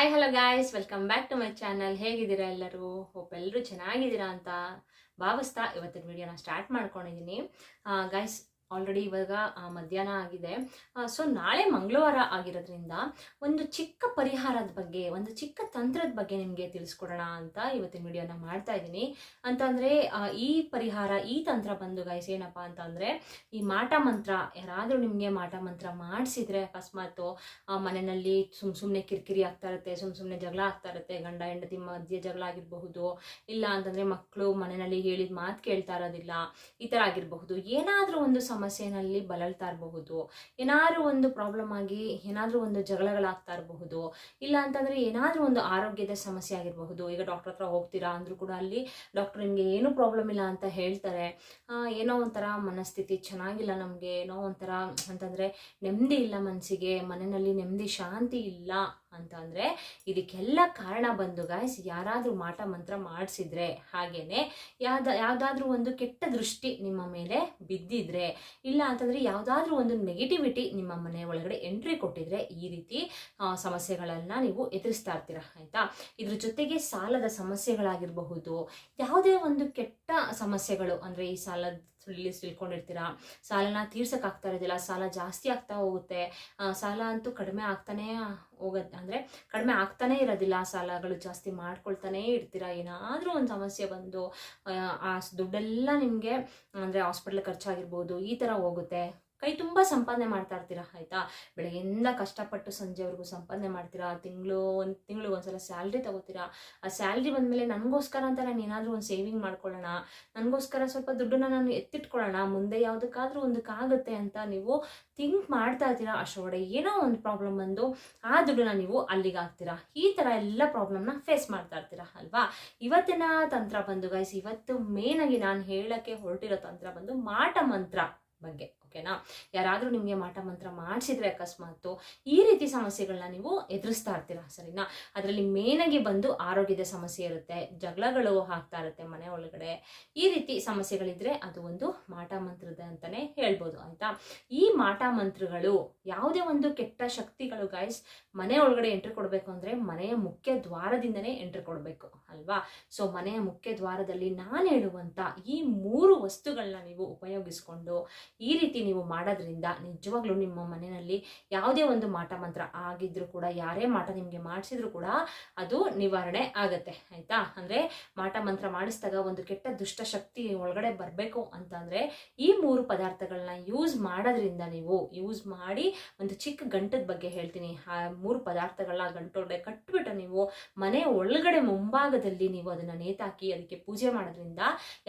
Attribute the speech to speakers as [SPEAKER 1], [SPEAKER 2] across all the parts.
[SPEAKER 1] Hi hello guys, welcome back to my channel. ಹೇಗಿದ್ದೀರಾ ಎಲ್ಲರೂ? Hope ಎಲ್ಲರೂ ಚೆನ್ನಾಗಿದ್ದೀರಾ ಅಂತ ಭಾವಿಸ್ತಾ ಇವತ್ತಿನ ವಿಡಿಯೋನ ಸ್ಟಾರ್ಟ್ ಮಾಡ್ಕೊಂಡಿದ್ದೀನಿ. ಗಾಯ್ಸ್, ಆಲ್ರೆಡಿ ಇವಾಗ ಮಧ್ಯಾಹ್ನ ಆಗಿದೆ. ಸೊ ನಾಳೆ ಮಂಗಳವಾರ ಆಗಿರೋದ್ರಿಂದ ಒಂದು ಚಿಕ್ಕ ಪರಿಹಾರದ ಬಗ್ಗೆ, ಒಂದು ಚಿಕ್ಕ ತಂತ್ರದ ಬಗ್ಗೆ ನಿಮಗೆ ತಿಳಿಸ್ಕೊಡೋಣ ಅಂತ ಇವತ್ತಿನ ವಿಡಿಯೋನ ಮಾಡ್ತಾ ಇದ್ದೀನಿ. ಅಂತಂದರೆ ಈ ಪರಿಹಾರ, ಈ ತಂತ್ರ ಬಂದು ಗಾಯ್ಸ್ ಏನಪ್ಪ ಅಂತಂದರೆ, ಈ ಮಾಟ ಮಂತ್ರ ಯಾರಾದರೂ ನಿಮಗೆ ಮಾಟ ಮಂತ್ರ ಮಾಡಿಸಿದ್ರೆ ಅಕಸ್ಮಾತು ಮನೆಯಲ್ಲಿ ಸುಮ್ಮನೆ ಕಿರಿಕಿರಿ ಆಗ್ತಾ ಇರುತ್ತೆ, ಸುಮ್ಮನೆ ಜಗಳ ಆಗ್ತಾ ಇರುತ್ತೆ, ಗಂಡ ಹೆಂಡತಿ ಮಧ್ಯೆ ಜಗಳ ಆಗಿರಬಹುದು, ಇಲ್ಲ ಅಂತಂದರೆ ಮಕ್ಕಳು ಮನೆಯಲ್ಲಿ ಹೇಳಿದ ಮಾತು ಕೇಳ್ತಾ ಇರೋದಿಲ್ಲ, ಈ ಥರ ಆಗಿರಬಹುದು. ಏನಾದರೂ ಒಂದು ಸಮಸ್ಯೆನಲ್ಲಿ ಬಳಲ್ತಾ ಇರಬಹುದು, ಏನಾದರೂ ಒಂದು ಪ್ರಾಬ್ಲಮ್ ಆಗಿ ಏನಾದರೂ ಒಂದು ಜಗಳಗಳಾಗ್ತಾ ಇರಬಹುದು, ಇಲ್ಲ ಅಂತಂದರೆ ಏನಾದರೂ ಒಂದು ಆರೋಗ್ಯದ ಸಮಸ್ಯೆ ಆಗಿರಬಹುದು. ಈಗ ಡಾಕ್ಟರ್ ಹತ್ರ ಹೋಗ್ತೀರಾ ಅಂದರೂ ಕೂಡ ಅಲ್ಲಿ ಡಾಕ್ಟರ್ ನಿಮಗೆ ಏನೂ ಪ್ರಾಬ್ಲಮ್ ಇಲ್ಲ ಅಂತ ಹೇಳ್ತಾರೆ. ಏನೋ ಒಂಥರ ಮನಸ್ಥಿತಿ ಚೆನ್ನಾಗಿಲ್ಲ, ನಮಗೆ ಏನೋ ಒಂಥರ ಅಂತಂದರೆ ನೆಮ್ಮದಿ ಇಲ್ಲ ಮನಸ್ಸಿಗೆ, ಮನೆಯಲ್ಲಿ ನೆಮ್ಮದಿ ಶಾಂತಿ ಇಲ್ಲ ಅಂತ ಅಂದರೆ ಇದಕ್ಕೆಲ್ಲ ಕಾರಣ ಬಂದು ಗಾಯ್ಸ್ ಯಾರಾದರೂ ಮಾಟ ಮಂತ್ರ ಮಾಡಿಸಿದ್ರೆ, ಹಾಗೇನೆ ಯಾವುದಾದ್ರೂ ಒಂದು ಕೆಟ್ಟ ದೃಷ್ಟಿ ನಿಮ್ಮ ಮೇಲೆ ಬಿದ್ದಿದ್ರೆ, ಇಲ್ಲ ಅಂತಂದರೆ ಯಾವುದಾದ್ರೂ ಒಂದು ನೆಗೆಟಿವಿಟಿ ನಿಮ್ಮ ಮನೆ ಒಳಗಡೆ ಎಂಟ್ರಿ ಕೊಟ್ಟಿದ್ರೆ ಈ ರೀತಿ ಸಮಸ್ಯೆಗಳನ್ನು ನೀವು ಎದುರಿಸ್ತಾ ಇರ್ತೀರ, ಆಯಿತಾ. ಇದ್ರ ಜೊತೆಗೆ ಸಾಲದ ಸಮಸ್ಯೆಗಳಾಗಿರಬಹುದು, ಯಾವುದೇ ಒಂದು ಕೆಟ್ಟ ಸಮಸ್ಯೆಗಳು ಅಂದರೆ ಈ ಸಾಲದ ತಿಳ್ಕೊಂಡಿರ್ತೀರಾ, ಸಾಲನ ತೀರ್ಸೋಕ್ಕಾಗ್ತಾ ಇರೋದಿಲ್ಲ, ಸಾಲ ಜಾಸ್ತಿ ಆಗ್ತಾ ಹೋಗುತ್ತೆ, ಸಾಲ ಅಂತೂ ಕಡಿಮೆ ಆಗ್ತಾನೇ ಅಂದರೆ ಕಡಿಮೆ ಆಗ್ತಾನೇ ಇರೋದಿಲ್ಲ, ಸಾಲಗಳು ಜಾಸ್ತಿ ಮಾಡ್ಕೊಳ್ತಾನೇ ಇರ್ತೀರಾ. ಏನಾದರೂ ಒಂದು ಸಮಸ್ಯೆ ಬಂದು ಆ ದುಡ್ಡೆಲ್ಲ ನಿಮಗೆ ಅಂದರೆ ಹಾಸ್ಪಿಟ್ಲ್ ಖರ್ಚಾಗಿರ್ಬೋದು, ಈ ಥರ ಹೋಗುತ್ತೆ. ಕೈ ತುಂಬ ಸಂಪಾದನೆ ಮಾಡ್ತಾ ಇರ್ತೀರಾ, ಆಯಿತಾ. ಬೆಳಗ್ಗೆಯಿಂದ ಕಷ್ಟಪಟ್ಟು ಸಂಜೆವರೆಗೂ ಸಂಪಾದನೆ ಮಾಡ್ತೀರಾ, ತಿಂಗಳಿಗೆ ಒಂದ್ಸಲ ಸ್ಯಾಲ್ರಿ ತಗೋತೀರಾ. ಆ ಸ್ಯಾಲ್ರಿ ಬಂದಮೇಲೆ ನನಗೋಸ್ಕರ ಅಂತ ನಾನು ಏನಾದರೂ ಒಂದು ಸೇವಿಂಗ್ ಮಾಡ್ಕೊಳ್ಳೋಣ, ನನಗೋಸ್ಕರ ಸ್ವಲ್ಪ ದುಡ್ಡನ್ನ ನಾನು ಎತ್ತಿಟ್ಕೊಳ್ಳೋಣ, ಮುಂದೆ ಯಾವುದಕ್ಕಾದ್ರೂ ಒಂದಕ್ಕಾಗುತ್ತೆ ಅಂತ ನೀವು ಥಿಂಕ್ ಮಾಡ್ತಾ ಇರ್ತೀರಾ. ಅಷ್ಟೊಳಗಡೆ ಏನೋ ಒಂದು ಪ್ರಾಬ್ಲಮ್ ಬಂದು ಆ ದುಡ್ಡನ್ನ ನೀವು ಅಲ್ಲಿಗೆ ಹಾಕ್ತೀರಾ. ಈ ಥರ ಎಲ್ಲ ಪ್ರಾಬ್ಲಮ್ನ ಫೇಸ್ ಮಾಡ್ತಾ ಇರ್ತೀರಾ ಅಲ್ವಾ. ಇವತ್ತಿನ ತಂತ್ರ ಬಂದು ಗೈಸ್, ಇವತ್ತು ಮೇನಾಗಿ ನಾನು ಹೇಳಕ್ಕೆ ಹೊರಟಿರೋ ತಂತ್ರ ಬಂದು ಮಾಟ ಮಂತ್ರ ಬಗ್ಗೆ, ಓಕೆನಾ. ಯಾರಾದರೂ ನಿಮಗೆ ಮಾಟ ಮಂತ್ರ ಮಾಡಿಸಿದ್ರೆ ಅಕಸ್ಮಾತು ಈ ರೀತಿ ಸಮಸ್ಯೆಗಳನ್ನ ನೀವು ಎದುರಿಸ್ತಾ ಇರ್ತೀರಾ, ಸರಿನಾ. ಅದರಲ್ಲಿ ಮೇನಾಗಿ ಬಂದು ಆರೋಗ್ಯದ ಸಮಸ್ಯೆ ಇರುತ್ತೆ, ಜಗಳಗಳು ಆಗ್ತಾ ಇರುತ್ತೆ ಮನೆ ಒಳಗಡೆ, ಈ ರೀತಿ ಸಮಸ್ಯೆಗಳಿದ್ರೆ ಅದು ಒಂದು ಮಾಟ ಮಂತ್ರದ ಅಂತಾನೆ ಹೇಳ್ಬೋದು, ಆಯ್ತಾ. ಈ ಮಾಟ ಮಂತ್ರಗಳು ಯಾವುದೇ ಒಂದು ಕೆಟ್ಟ ಶಕ್ತಿಗಳು ಗೈಸ್ ಮನೆ ಒಳಗಡೆ ಎಂಟ್ರಿ ಕೊಡಬೇಕು ಅಂದರೆ ಮನೆಯ ಮುಖ್ಯ ದ್ವಾರದಿಂದನೇ ಎಂಟ್ರಿ ಕೊಡಬೇಕು ಅಲ್ವಾ. ಸೊ ಮನೆಯ ಮುಖ್ಯ ದ್ವಾರದಲ್ಲಿ ನಾನು ಹೇಳುವಂಥ ಈ 3 ವಸ್ತುಗಳನ್ನ ನೀವು ಉಪಯೋಗಿಸ್ಕೊಂಡು ಈ ರೀತಿ ನೀವು ಮಾಡೋದ್ರಿಂದ ನಿಜವಾಗ್ಲೂ ನಿಮ್ಮ ಮನೆಯಲ್ಲಿ ಯಾವುದೇ ಒಂದು ಮಾಟ ಮಂತ್ರ ಆಗಿದ್ರು ಕೂಡ, ಯಾರೇ ಮಾಟ ನಿಮಗೆ ಮಾಡಿಸಿದ್ರು ಕೂಡ ಅದು ನಿವಾರಣೆ ಆಗತ್ತೆ, ಆಯ್ತಾ. ಅಂದರೆ ಮಾಟ ಮಂತ್ರ ಮಾಡಿಸಿದಾಗ ಒಂದು ಕೆಟ್ಟ ದುಷ್ಟ ಶಕ್ತಿ ಒಳಗಡೆ ಬರಬೇಕು ಅಂತಂದರೆ ಈ 3 ಪದಾರ್ಥಗಳನ್ನ ಯೂಸ್ ಮಾಡೋದ್ರಿಂದ, ನೀವು ಯೂಸ್ ಮಾಡಿ ಒಂದು ಚಿಕ್ಕ ಗಂಟದ ಬಗ್ಗೆ ಹೇಳ್ತೀನಿ. ಆ 3 ಪದಾರ್ಥಗಳನ್ನ ಗಂಟೊಳಗಡೆ ಕಟ್ಬಿಟ್ಟು ನೀವು ಮನೆ ಒಳಗಡೆ ಮುಂಭಾಗದಲ್ಲಿ ನೀವು ಅದನ್ನು ನೇತಾಕಿ ಅದಕ್ಕೆ ಪೂಜೆ ಮಾಡೋದ್ರಿಂದ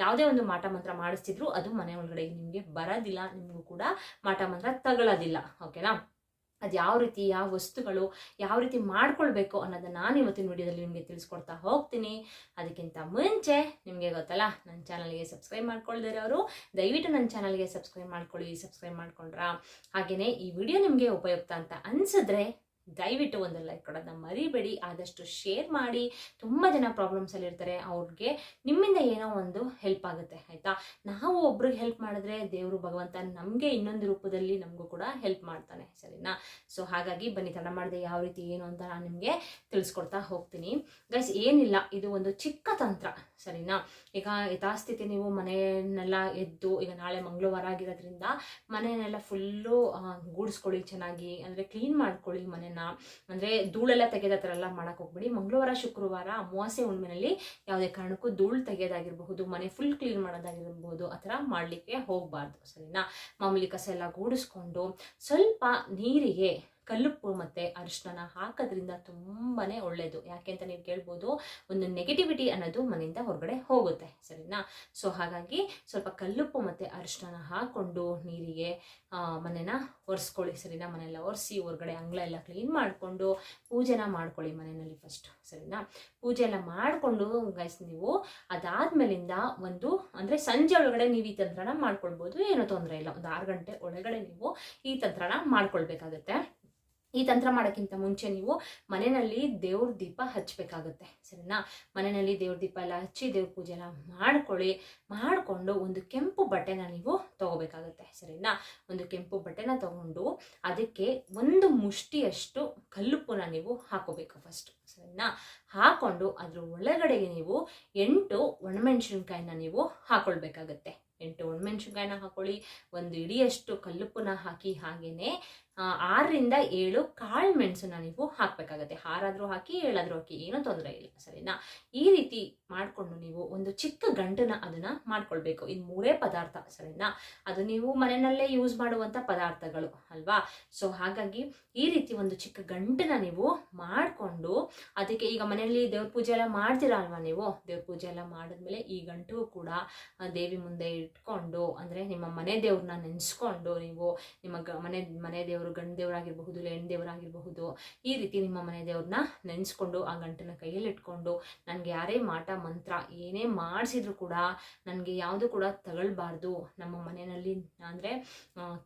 [SPEAKER 1] ಯಾವುದೇ ಒಂದು ಮಾಟ ಮಂತ್ರ ಮಾಡಿಸ್ತಿದ್ರು ಅದು ಮನೆ ಒಳಗಡೆ ನಿಮಗೆ ಬರೋದಿಲ್ಲ, ನಿಮಗೂ ಕೂಡ ಮಾಟ ಮಂತ್ರ ತಗೊಳ್ಳೋದಿಲ್ಲ, ಓಕೆನಾ. ಅದು ಯಾವ ರೀತಿ, ಯಾವ ವಸ್ತುಗಳು ಯಾವ ರೀತಿ ಮಾಡ್ಕೊಳ್ಬೇಕು ಅನ್ನೋದನ್ನ ನಾನು ಇವತ್ತಿನ ವಿಡಿಯೋದಲ್ಲಿ ನಿಮಗೆ ತಿಳಿಸ್ಕೊಡ್ತಾ ಹೋಗ್ತೀನಿ. ಅದಕ್ಕಿಂತ ಮುಂಚೆ ನಿಮಗೆ ಗೊತ್ತಲ್ಲ, ನನ್ನ ಚಾನಲ್ಗೆ ಸಬ್ಸ್ಕ್ರೈಬ್ ಮಾಡ್ಕೊಳ್ದಿರೋ ಅವರು ದಯವಿಟ್ಟು ನನ್ನ ಚಾನಲ್ಗೆ ಸಬ್ಸ್ಕ್ರೈಬ್ ಮಾಡ್ಕೊಳ್ಳಿ. ಸಬ್ಸ್ಕ್ರೈಬ್ ಮಾಡ್ಕೊಂಡ್ರಾ ಹಾಗೆಯೇ ಈ ವಿಡಿಯೋ ನಿಮಗೆ ಉಪಯುಕ್ತ ಅಂತ ಅನಿಸಿದ್ರೆ ದಯವಿಟ್ಟು ಒಂದು ಲೈಕ್ ಕೊಡೋದನ್ನ ಮರಿಬೇಡಿ. ಆದಷ್ಟು ಶೇರ್ ಮಾಡಿ. ತುಂಬ ಜನ ಪ್ರಾಬ್ಲಮ್ಸಲ್ಲಿ ಇರ್ತಾರೆ, ಅವ್ರಿಗೆ ನಿಮ್ಮಿಂದ ಏನೋ ಒಂದು ಹೆಲ್ಪ್ ಆಗುತ್ತೆ, ಆಯಿತಾ. ನಾವು ಒಬ್ರಿಗೆ ಹೆಲ್ಪ್ ಮಾಡಿದ್ರೆ ದೇವರು ಭಗವಂತ ನಮಗೆ ಇನ್ನೊಂದು ರೂಪದಲ್ಲಿ ನಮಗೂ ಕೂಡ ಹೆಲ್ಪ್ ಮಾಡ್ತಾನೆ, ಸರಿನಾ. ಸೊ ಹಾಗಾಗಿ ಬನ್ನಿ, ತಡ ಮಾಡದೆ ಯಾವ ರೀತಿ ಏನು ಅಂತ ನಾನು ನಿಮಗೆ ತಿಳಿಸ್ಕೊಡ್ತಾ ಹೋಗ್ತೀನಿ. ಗೈಸ್ ಏನಿಲ್ಲ, ಇದು ಒಂದು ಚಿಕ್ಕ ತಂತ್ರ, ಸರಿನಾ. ಈಗ ಯಥಾಸ್ಥಿತಿ ನೀವು ಮನೆಯನ್ನೆಲ್ಲ ಎದ್ದು, ಈಗ ನಾಳೆ ಮಂಗಳವಾರ ಆಗಿರೋದ್ರಿಂದ ಮನೆಯನ್ನೆಲ್ಲ ಫುಲ್ಲು ಗೂಡಿಸ್ಕೊಳ್ಳಿ, ಚೆನ್ನಾಗಿ ಅಂದರೆ ಕ್ಲೀನ್ ಮಾಡ್ಕೊಳ್ಳಿ ಮನೆ. ಅಂದ್ರೆ ಧೂಳೆಲ್ಲ ತೆಗೆದ ಥರ ಎಲ್ಲ ಮಾಡಕ್ ಹೋಗ್ಬೇಡಿ. ಮಂಗಳವಾರ, ಶುಕ್ರವಾರ, ಅಮಾವಾಸ್ಯೆ, ಹುಣ್ಣಿಮೆನಲ್ಲಿ ಯಾವುದೇ ಕಾರಣಕ್ಕೂ ಧೂಳು ತೆಗೆಯೋದಾಗಿರ್ಬಹುದು, ಮನೆ ಫುಲ್ ಕ್ಲೀನ್ ಮಾಡೋದಾಗಿರ್ಬಹುದು, ಆ ಥರ ಮಾಡಲಿಕ್ಕೆ ಹೋಗಬಾರ್ದು, ಸರಿನಾ. ಮಾಮೂಲಿ ಕಸ ಎಲ್ಲ ಗೂಡಿಸ್ಕೊಂಡು ಸ್ವಲ್ಪ ನೀರಿಗೆ ಕಲ್ಲುಪ್ಪು ಮತ್ತು ಅರಿಶಿನ ಹಾಕೋದ್ರಿಂದ ತುಂಬಾ ಒಳ್ಳೆಯದು. ಯಾಕೆ ಅಂತ ನೀವು ಕೇಳ್ಬೋದು, ಒಂದು ನೆಗೆಟಿವಿಟಿ ಅನ್ನೋದು ಮನೆಯಿಂದ ಹೊರಗಡೆ ಹೋಗುತ್ತೆ, ಸರಿನಾ. ಸೊ ಹಾಗಾಗಿ ಸ್ವಲ್ಪ ಕಲ್ಲುಪ್ಪು ಮತ್ತು ಅರಿಶಿನ ಹಾಕ್ಕೊಂಡು ನೀರಿಗೆ ಮನೆನ ಒರೆಸ್ಕೊಳ್ಳಿ, ಸರಿನಾ. ಮನೆಯೆಲ್ಲ ಒರೆಸಿ ಹೊರಗಡೆ ಅಂಗಳ ಎಲ್ಲ ಕ್ಲೀನ್ ಮಾಡಿಕೊಂಡು ಪೂಜೆನ ಮಾಡ್ಕೊಳ್ಳಿ ಮನೆಯಲ್ಲಿ ಫಸ್ಟ್, ಸರಿನಾ. ಪೂಜೆ ಎಲ್ಲ ಮಾಡಿಕೊಂಡು ಗೈಸ್ ನೀವು ಅದಾದ್ಮೇಲಿಂದ ಒಂದು ಅಂದರೆ ಸಂಜೆ ಒಳಗಡೆ ನೀವು ಈ ತಂತ್ರನ ಮಾಡ್ಕೊಳ್ಬೋದು, ಏನೂ ತೊಂದರೆ ಇಲ್ಲ. ಒಂದು 6 ಗಂಟೆ ಒಳಗಡೆ ನೀವು ಈ ತಂತ್ರನ ಮಾಡ್ಕೊಳ್ಬೇಕಾಗತ್ತೆ. ಈ ತಂತ್ರ ಮಾಡೋಕ್ಕಿಂತ ಮುಂಚೆ ನೀವು ಮನೆಯಲ್ಲಿ ದೇವ್ರ ದೀಪ ಹಚ್ಚಬೇಕಾಗುತ್ತೆ, ಸರಿನಾ? ಮನೆಯಲ್ಲಿ ದೇವ್ರ ದೀಪ ಎಲ್ಲ ಹಚ್ಚಿ ದೇವ್ರ ಪೂಜೆ ಎಲ್ಲ ಮಾಡಿಕೊಂಡು ಒಂದು ಕೆಂಪು ಬಟ್ಟೆನ ನೀವು ತಗೋಬೇಕಾಗುತ್ತೆ, ಸರಿನಾ? ಒಂದು ಕೆಂಪು ಬಟ್ಟೆನ ತಗೊಂಡು ಅದಕ್ಕೆ ಒಂದು ಮುಷ್ಟಿಯಷ್ಟು ಕಲ್ಲುಪ್ಪನ್ನ ನೀವು ಹಾಕೋಬೇಕು ಫಸ್ಟ್, ಸರಿನಾ? ಹಾಕೊಂಡು ಅದ್ರ ಒಳಗಡೆಗೆ ನೀವು 8 ಒಣಮೆಣಸಿನ್ಕಾಯಿನ ನೀವು ಹಾಕೊಳ್ಬೇಕಾಗತ್ತೆ. 8 ಒಣಮೆಣಸಿನ್ಕಾಯಿನ ಹಾಕೊಳ್ಳಿ, ಒಂದು ಇಡಿಯಷ್ಟು ಕಲ್ಲುಪ್ಪನ್ನ ಹಾಕಿ, ಹಾಗೇನೆ 6ರಿಂದ 7 ಕಾಳು ಮೆಣಸನ್ನ ನೀವು ಹಾಕ್ಬೇಕಾಗತ್ತೆ. 6 ಹಾಕಿ 7 ಹಾಕಿ, ಏನೂ ತೊಂದರೆ ಇಲ್ಲ, ಸರಿನಾ? ಈ ರೀತಿ ಮಾಡಿಕೊಂಡು ನೀವು ಒಂದು ಚಿಕ್ಕ ಗಂಟನ್ನ ಅದನ್ನ ಮಾಡ್ಕೊಳ್ಬೇಕು. ಇದು 3 ಪದಾರ್ಥ, ಸರಿನಾ? ಅದು ನೀವು ಮನೆಯಲ್ಲೇ ಯೂಸ್ ಮಾಡುವಂತ ಪದಾರ್ಥಗಳು ಅಲ್ವಾ? ಸೊ ಹಾಗಾಗಿ ಈ ರೀತಿ ಒಂದು ಚಿಕ್ಕ ಗಂಟನ್ನ ನೀವು ಮಾಡಿಕೊಂಡು ಅದಕ್ಕೆ, ಈಗ ಮನೆಯಲ್ಲಿ ದೇವ್ರ ಪೂಜೆ ಎಲ್ಲ ಮಾಡ್ತೀರಾ ಅಲ್ವಾ ನೀವು? ದೇವ್ರ ಪೂಜೆ ಎಲ್ಲ ಮಾಡಿದ್ಮೇಲೆ ಈ ಗಂಟು ಕೂಡ ದೇವಿ ಮುಂದೆ ಇಟ್ಕೊಂಡು, ಅಂದ್ರೆ ನಿಮ್ಮ ಮನೆ ದೇವ್ರನ್ನ ನೆನೆಸ್ಕೊಂಡು, ನೀವು ನಿಮ್ಮ ಮನೆ ದೇವರು, ಗಂಡು ದೇವರಾಗಿರಬಹುದು, ಹೆಣ್ಣು ದೇವರಾಗಿರಬಹುದು, ಈ ರೀತಿ ನಿಮ್ಮ ಮನೆ ದೇವ್ರನ್ನ ನೆನೆಸ್ಕೊಂಡು ಆ ಗಂಟನ್ನ ಕೈಯಲ್ಲಿ ಇಟ್ಕೊಂಡು, ನನಗೆ ಯಾರೇ ಮಾಟ ಮಂತ್ರ ಏನೇ ಮಾಡಿಸಿದ್ರು ಕೂಡ ನನಗೆ ಯಾವುದು ಕೂಡ ತಗೊಳ್ಬಾರ್ದು, ನಮ್ಮ ಮನೆಯಲ್ಲಿ ಅಂದರೆ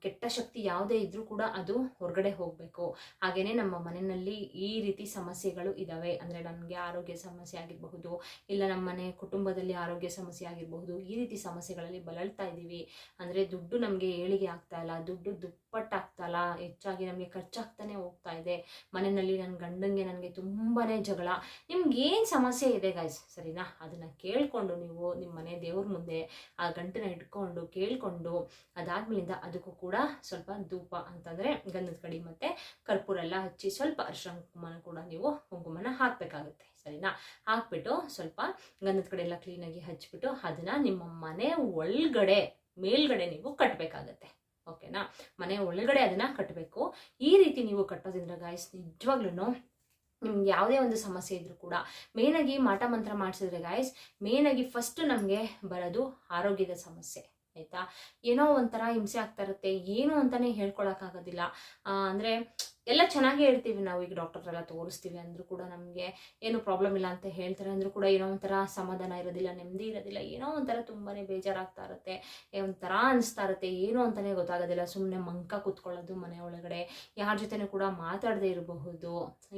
[SPEAKER 1] ಕೆಟ್ಟ ಶಕ್ತಿ ಯಾವುದೇ ಇದ್ರೂ ಕೂಡ ಅದು ಹೊರಗಡೆ ಹೋಗಬೇಕು. ಹಾಗೇನೆ ನಮ್ಮ ಮನೆಯಲ್ಲಿ ಈ ರೀತಿ ಸಮಸ್ಯೆಗಳು ಇದ್ದಾವೆ, ಅಂದರೆ ನನಗೆ ಆರೋಗ್ಯ ಸಮಸ್ಯೆ ಆಗಿರಬಹುದು, ಇಲ್ಲ ನಮ್ಮ ಮನೆ ಕುಟುಂಬದಲ್ಲಿ ಆರೋಗ್ಯ ಸಮಸ್ಯೆ ಆಗಿರಬಹುದು, ಈ ರೀತಿ ಸಮಸ್ಯೆಗಳಲ್ಲಿ ಬಳಲ್ತಾ ಇದ್ದೀವಿ, ಅಂದರೆ ದುಡ್ಡು ನಮಗೆ ಏಳಿಗೆ ಆಗ್ತಾ ಇಲ್ಲ, ದುಡ್ಡು ದುಪ್ಪಟ್ಟಾಗ್ತಾ ಇಲ್ಲ, ಹೆಚ್ಚಾಗಿ ನಮಗೆ ಖರ್ಚಾಗ್ತಾನೆ ಹೋಗ್ತಾ ಇದೆ, ಮನೆಯಲ್ಲಿ ನನ್ನ ಗಂಡಂಗೆ ನನಗೆ ತುಂಬಾನೇ ಜಗಳ, ನಿಮ್ಗೆ ಏನು ಸಮಸ್ಯೆ ಇದೆ ಗೈಸ್, ಸರಿನಾ? ಅದನ್ನ ಕೇಳ್ಕೊಂಡು ನೀವು ನಿಮ್ಮ ಮನೆ ದೇವ್ರ ಮುಂದೆ ಆ ಗಂಟನ್ನ ಇಟ್ಕೊಂಡು ಕೇಳ್ಕೊಂಡು, ಅದಾದ್ಮೇಲಿಂದ ಅದಕ್ಕೂ ಕೂಡ ಸ್ವಲ್ಪ ಧೂಪ ಅಂತಂದ್ರೆ ಗಂಧದ ಕಡಿ ಮತ್ತೆ ಕರ್ಪೂರ ಎಲ್ಲ ಹಚ್ಚಿ, ಸ್ವಲ್ಪ ಅರಿಶಿನ ಕುಂಕುಮನ ಕೂಡ ನೀವು ಕುಂಕುಮನ ಹಾಕ್ಬೇಕಾಗುತ್ತೆ, ಸರಿನಾ? ಹಾಕ್ಬಿಟ್ಟು ಸ್ವಲ್ಪ ಗಂಧದ ಕಡೆ ಎಲ್ಲ ಕ್ಲೀನಾಗಿ ಹಚ್ಬಿಟ್ಟು ಅದನ್ನ ನಿಮ್ಮ ಮನೆ ಒಳಗಡೆ ಮೇಲ್ಗಡೆ ನೀವು ಕಟ್ಟಬೇಕಾಗತ್ತೆ, ಓಕೆನಾ? ಮನೆ ಒಳಗಡೆ ಅದನ್ನ ಕಟ್ಟಬೇಕು. ಈ ರೀತಿ ನೀವು ಕಟ್ಟೋದ್ರಿಂದ ಗಾಯ್ಸ್ ನಿಜವಾಗ್ಲೂ ನಿಮ್ಗೆ ಯಾವುದೇ ಒಂದು ಸಮಸ್ಯೆ ಇದ್ರೂ ಕೂಡ, ಮೇನಾಗಿ ಮಾಟ ಮಂತ್ರ ಮಾಡಿಸಿದ್ರೆ ಗಾಯ್ಸ್ ಮೇನಾಗಿ ಫಸ್ಟ್ ನಮಗೆ ಬರೋದು ಆರೋಗ್ಯದ ಸಮಸ್ಯೆ, ಆಯ್ತಾ? ಏನೋ ಒಂಥರ ಹಿಂಸೆ ಆಗ್ತಾ ಇರುತ್ತೆ, ಏನು ಅಂತಾನೆ ಹೇಳ್ಕೊಳಕ್ಕಾಗೋದಿಲ್ಲ, ಅಂದರೆ ಎಲ್ಲ ಚೆನ್ನಾಗೇ ಹೇಳ್ತೀವಿ ನಾವು, ಈಗ ಡಾಕ್ಟರ್ ಎಲ್ಲ ತೋರಿಸ್ತೀವಿ ಅಂದರೂ ಕೂಡ ನಮಗೆ ಏನು ಪ್ರಾಬ್ಲಮ್ ಇಲ್ಲ ಅಂತ ಹೇಳ್ತಾರೆ ಅಂದರೂ ಕೂಡ ಏನೋ ಒಂಥರ ಸಮಾಧಾನ ಇರೋದಿಲ್ಲ, ನೆಮ್ಮದಿ ಇರೋದಿಲ್ಲ, ಏನೋ ಒಂಥರ ತುಂಬಾ ಬೇಜಾರಾಗ್ತಾ ಇರುತ್ತೆ, ಒಂಥರ ಅನಿಸ್ತಾ ಇರುತ್ತೆ, ಏನು ಅಂತಲೇ ಗೊತ್ತಾಗೋದಿಲ್ಲ, ಸುಮ್ಮನೆ ಮಂಕ ಕೂತ್ಕೊಳ್ಳೋದು ಮನೆ ಒಳಗಡೆ, ಯಾರ ಜೊತೆನೂ ಕೂಡ ಮಾತಾಡದೇ ಇರಬಹುದು,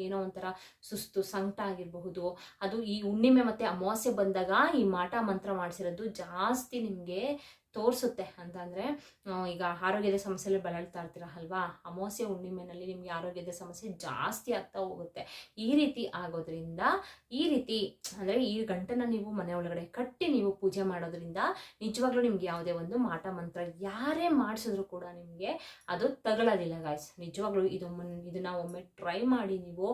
[SPEAKER 1] ಏನೋ ಒಂಥರ ಸುಸ್ತು ಸಂಕಟ ಆಗಿರಬಹುದು. ಅದು ಈ ಹುಣ್ಣಿಮೆ ಮತ್ತು ಅಮಾವಾಸ್ಯೆ ಬಂದಾಗ ಈ ಮಾಟ ಮಂತ್ರ ಮಾಡಿಸಿರೋದು ಜಾಸ್ತಿ ನಿಮಗೆ ತೋರಿಸುತ್ತೆ. ಅಂತಂದರೆ ಈಗ ಆರೋಗ್ಯದ ಸಮಸ್ಯೆಯಲ್ಲಿ ಬಳಲ್ತಾ ಇರ್ತೀರ ಅಲ್ವಾ, ಅಮಾವಾಸ್ಯೆ ಹುಣ್ಣಿಮೆನಲ್ಲಿ ನಿಮಗೆ ಆರೋಗ್ಯದ ಸಮಸ್ಯೆ ಜಾಸ್ತಿ ಆಗ್ತಾ ಹೋಗುತ್ತೆ. ಈ ರೀತಿ ಆಗೋದ್ರಿಂದ ಈ ರೀತಿ ಅಂದರೆ ಈ ಗಂಟನ್ನ ನೀವು ಮನೆ ಒಳಗಡೆ ಕಟ್ಟಿ ನೀವು ಪೂಜೆ ಮಾಡೋದ್ರಿಂದ ನಿಜವಾಗ್ಲೂ ನಿಮ್ಗೆ ಯಾವುದೇ ಒಂದು ಮಾಟ ಮಂತ್ರ ಯಾರೇ ಮಾಡಿಸಿದ್ರು ಕೂಡ ನಿಮಗೆ ಅದು ತಗೊಳ್ಳೋದಿಲ್ಲ ಗಾಯ್ಸ್. ನಿಜವಾಗ್ಲೂ ಇದನ್ನ ಒಮ್ಮೆ ಟ್ರೈ ಮಾಡಿ ನೀವು.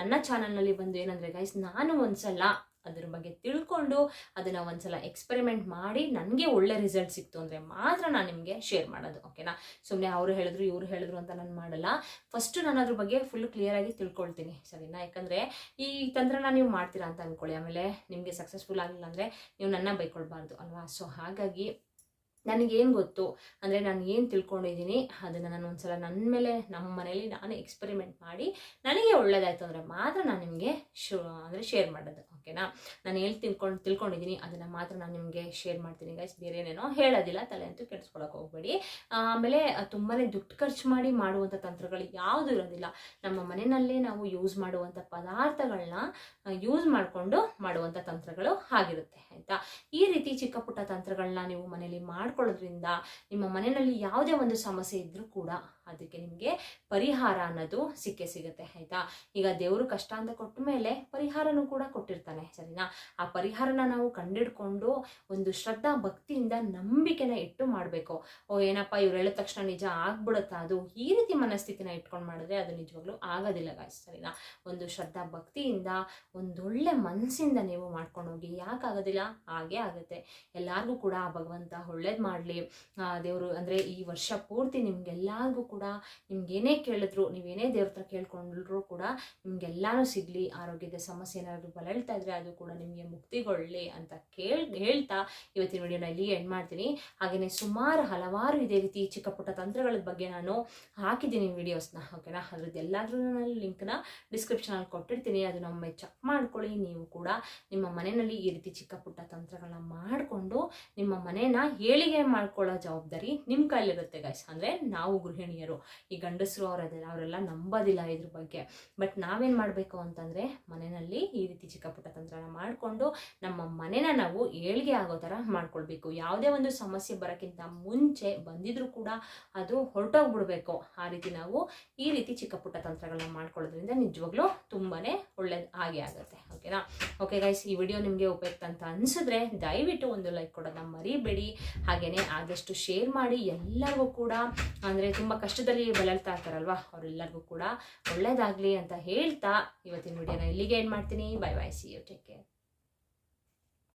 [SPEAKER 1] ನನ್ನ ಚಾನಲ್ನಲ್ಲಿ ಬಂದು ಏನಂದರೆ ಗಾಯ್ಸ್, ನಾನು ಒಂದ್ಸಲ ಅದ್ರ ಬಗ್ಗೆ ತಿಳ್ಕೊಂಡು ಅದನ್ನ ಒಂದ್ಸಲ ಎಕ್ಸ್ಪೆರಿಮೆಂಟ್ ಮಾಡಿ ನನಗೆ ಒಳ್ಳೆ ರಿಸಲ್ಟ್ ಸಿಕ್ತು ಅಂದರೆ ಮಾತ್ರ ನಾನು ನಿಮಗೆ ಶೇರ್ ಮಾಡೋದು, ಓಕೆನಾ? ಸುಮ್ಮನೆ ಅವರು ಹೇಳಿದ್ರು ಇವ್ರು ಹೇಳಿದ್ರು ಅಂತ ನಾನು ಮಾಡಲ್ಲ. ಫಸ್ಟು ನಾನು ಅದ್ರ ಬಗ್ಗೆ ಫುಲ್ ಕ್ಲಿಯರಾಗಿ ತಿಳ್ಕೊಳ್ತೀನಿ, ಸರಿನಾ? ಯಾಕಂದರೆ ಈ ತಂತ್ರನ ನೀವು ಮಾಡ್ತೀರಾ ಅಂತ ಅಂದ್ಕೊಳ್ಳಿ, ಆಮೇಲೆ ನಿಮಗೆ ಸಕ್ಸಸ್ಫುಲ್ ಆಗಿಲ್ಲ ಅಂದರೆ ನೀವು ನನ್ನ ಬೈಕೊಳ್ಬಾರ್ದು ಅಲ್ವಾ? ಸೊ ಹಾಗಾಗಿ ನನಗೇನು ಗೊತ್ತು ಅಂದರೆ ನಾನು ಏನು ತಿಳ್ಕೊಂಡಿದ್ದೀನಿ ಅದನ್ನು ನಾನು ಒಂದ್ಸಲ ನನ್ನ ಮೇಲೆ ನಮ್ಮ ಮನೇಲಿ ನಾನು ಎಕ್ಸ್ಪೆರಿಮೆಂಟ್ ಮಾಡಿ ನನಗೆ ಒಳ್ಳೇದಾಯಿತು ಅಂದರೆ ಮಾತ್ರ ನಾನು ನಿಮಗೆ ಶೇರ್ ಮಾಡೋದು, ಓಕೆನಾ? ನಾನು ಏನು ತಿಳ್ಕೊಂಡಿದ್ದೀನಿ ಅದನ್ನು ಮಾತ್ರ ನಾನು ನಿಮಗೆ ಶೇರ್ ಮಾಡ್ತೀನಿ ಗೈಸ್, ಬೇರೆ ಏನೇನೋ ಹೇಳೋದಿಲ್ಲ, ತಲೆ ಅಂತೂ ಕೆಡಿಸ್ಕೊಳಕ್ಕೆ ಹೋಗಬೇಡಿ. ಆಮೇಲೆ ತುಂಬಾ ದುಡ್ಡು ಖರ್ಚು ಮಾಡಿ ಮಾಡುವಂಥ ತಂತ್ರಗಳು ಯಾವುದೂ ಇರೋದಿಲ್ಲ, ನಮ್ಮ ಮನೆಯಲ್ಲೇ ನಾವು ಯೂಸ್ ಮಾಡುವಂಥ ಪದಾರ್ಥಗಳನ್ನ ಯೂಸ್ ಮಾಡಿಕೊಂಡು ಮಾಡುವಂಥ ತಂತ್ರಗಳು ಆಗಿರುತ್ತೆ, ಆಯಿತಾ? ಈ ರೀತಿ ಚಿಕ್ಕ ಪುಟ್ಟ ತಂತ್ರಗಳನ್ನ ನೀವು ಮನೇಲಿ ಮಾಡ್ಕೊಳ್ಳೋದ್ರಿಂದ ನಿಮ್ಮ ಮನೆಯಲ್ಲಿ ಯಾವುದೇ ಒಂದು ಸಮಸ್ಯೆ ಇದ್ರೂ ಕೂಡ ಅದಕ್ಕೆ ನಿಮಗೆ ಪರಿಹಾರ ಅನ್ನೋದು ಸಿಕ್ಕೇ ಸಿಗುತ್ತೆ, ಆಯಿತಾ? ಈಗ ದೇವರು ಕಷ್ಟ ಅಂತ ಕೊಟ್ಟ ಮೇಲೆ ಪರಿಹಾರನೂ ಕೂಡ ಕೊಟ್ಟಿರ್ತಾನೆ, ಸರಿನಾ? ಆ ಪರಿಹಾರನ ನಾವು ಕಂಡಿಡ್ಕೊಂಡು ಒಂದು ಶ್ರದ್ಧಾ ಭಕ್ತಿಯಿಂದ ನಂಬಿಕೆನ ಇಟ್ಟು ಮಾಡಬೇಕು. ಏನಪ್ಪ ಇವ್ರು ಹೇಳಿದ ತಕ್ಷಣ ನಿಜ ಆಗ್ಬಿಡುತ್ತಾ ಅದು, ಈ ರೀತಿ ಮನಸ್ಥಿತಿನ ಇಟ್ಕೊಂಡು ಮಾಡಿದ್ರೆ ಅದು ನಿಜವಾಗ್ಲೂ ಆಗೋದಿಲ್ಲ ಗಾಯ್ಸ್, ಸರಿನಾ? ಒಂದು ಶ್ರದ್ಧಾ ಭಕ್ತಿಯಿಂದ ಒಂದೊಳ್ಳೆ ಮನಸ್ಸಿಂದ ನೀವು ಮಾಡ್ಕೊಂಡು ಹೋಗಿ, ಯಾಕಾಗೋದಿಲ್ಲ? ಹಾಗೇ ಆಗುತ್ತೆ. ಎಲ್ಲರಿಗೂ ಕೂಡ ಭಗವಂತ ಒಳ್ಳೇದು ಮಾಡಲಿ ದೇವರು. ಅಂದರೆ ಈ ವರ್ಷ ಪೂರ್ತಿ ನಿಮ್ಗೆಲ್ಲರಿಗೂ ಕೂಡ ನಿಮ್ಗೇನೇ ಕೇಳಿದ್ರು, ನೀವೇನೇ ದೇವ್ರ ಹತ್ರ ಕೇಳ್ಕೊಂಡ್ರು ಕೂಡ ನಿಮ್ಗೆಲ್ಲಾನು ಸಿಗಲಿ. ಆರೋಗ್ಯದ ಸಮಸ್ಯೆ ಏನಾದರೂ ಬಳಲ್ತಾ ಇದ್ರೆ ಅದು ಕೂಡ ನಿಮಗೆ ಮುಕ್ತಿಗೊಳ್ಳಿ ಅಂತ ಹೇಳ್ತಾ ಇವತ್ತಿನ ವಿಡಿಯೋನ ಇಲ್ಲಿ ಎಂಡ್ ಮಾಡ್ತೀನಿ. ಹಾಗೆಯೇ ಸುಮಾರು ಹಲವಾರು ಇದೇ ರೀತಿ ಚಿಕ್ಕ ಪುಟ್ಟ ತಂತ್ರಗಳ ಬಗ್ಗೆ ನಾನು ಹಾಕಿದ್ದೀನಿ ವಿಡಿಯೋಸ್ನ, ಓಕೆನಾ? ಅದ್ರದ್ದು ಎಲ್ಲಾದ್ರೂ ನಾನು ಲಿಂಕ್ನ ಡಿಸ್ಕ್ರಿಪ್ಷನಲ್ಲಿ ಕೊಟ್ಟಿರ್ತೀನಿ, ಅದು ನಮ್ಮೆ ಚೆಕ್ ಮಾಡ್ಕೊಳ್ಳಿ. ನೀವು ಕೂಡ ನಿಮ್ಮ ಮನೆಯಲ್ಲಿ ಈ ರೀತಿ ಚಿಕ್ಕ ಪುಟ್ಟ ತಂತ್ರಗಳನ್ನ ಮಾಡಿಕೊಂಡು ನಿಮ್ಮ ಮನೇನ ಏಳಿಗೆ ಮಾಡ್ಕೊಳ್ಳೋ ಜವಾಬ್ದಾರಿ ನಿಮ್ಮ ಕೈಲಿರುತ್ತೆ ಗೈಸ್. ಅಂದರೆ ನಾವು ಗೃಹಿಣಿಯರು ಗೃಹಿಣಿಯರು, ಈ ಗಂಡಸರು ಅವರೆಲ್ಲ ನಂಬೋದಿಲ್ಲ ಇದ್ರ ಬಗ್ಗೆ. ಬಟ್ ನಾವೇನು ಮಾಡಬೇಕು ಅಂತಂದರೆ ಮನೆಯಲ್ಲಿ ಈ ರೀತಿ ಚಿಕ್ಕ ಪುಟ್ಟ ತಂತ್ರನ ಮಾಡಿಕೊಂಡು ನಮ್ಮ ಮನೆನ ನಾವು ಏಳಿಗೆ ಆಗೋ ಥರ ಮಾಡ್ಕೊಳ್ಬೇಕು. ಯಾವುದೇ ಒಂದು ಸಮಸ್ಯೆ ಬರೋಕ್ಕಿಂತ ಮುಂಚೆ ಬಂದಿದ್ರು ಕೂಡ ಅದು ಹೊರಟೋಗ್ಬಿಡ್ಬೇಕು. ಆ ರೀತಿ ನಾವು ಈ ರೀತಿ ಚಿಕ್ಕ ಪುಟ್ಟ ತಂತ್ರಗಳನ್ನ ಮಾಡ್ಕೊಳ್ಳೋದ್ರಿಂದ ನಿಜವಾಗ್ಲೂ ತುಂಬಾ ಒಳ್ಳೇದು ಆಗುತ್ತೆ. ಓಕೆನಾ? ಓಕೆ ಗೈಸ್, ಈ ವಿಡಿಯೋ ನಿಮಗೆ ಉಪಯುಕ್ತ ಅಂತ ಅನಿಸಿದ್ರೆ ದಯವಿಟ್ಟು ಒಂದು ಲೈಕ್ ಕೊಡೋದನ್ನ ಮರಿಬೇಡಿ. ಹಾಗೆಯೇ ಆದಷ್ಟು ಶೇರ್ ಮಾಡಿ ಎಲ್ಲರಿಗೂ ಕೂಡ, ಅಂದರೆ ತುಂಬ ಕಷ್ಟದಲ್ಲಿ ಬಳಲ್ತಾ ಇರ್ತಾರಲ್ವ ಅವರೆಲ್ಲರಿಗೂ ಕೂಡ ಒಳ್ಳೇದಾಗಲಿ ಅಂತ ಹೇಳ್ತಾ ಇವತ್ತಿನ ವಿಡಿಯೋನ ಇಲ್ಲಿಗೆ ಏನು ಮಾಡ್ತೀನಿ. Bye bye, see you, take care.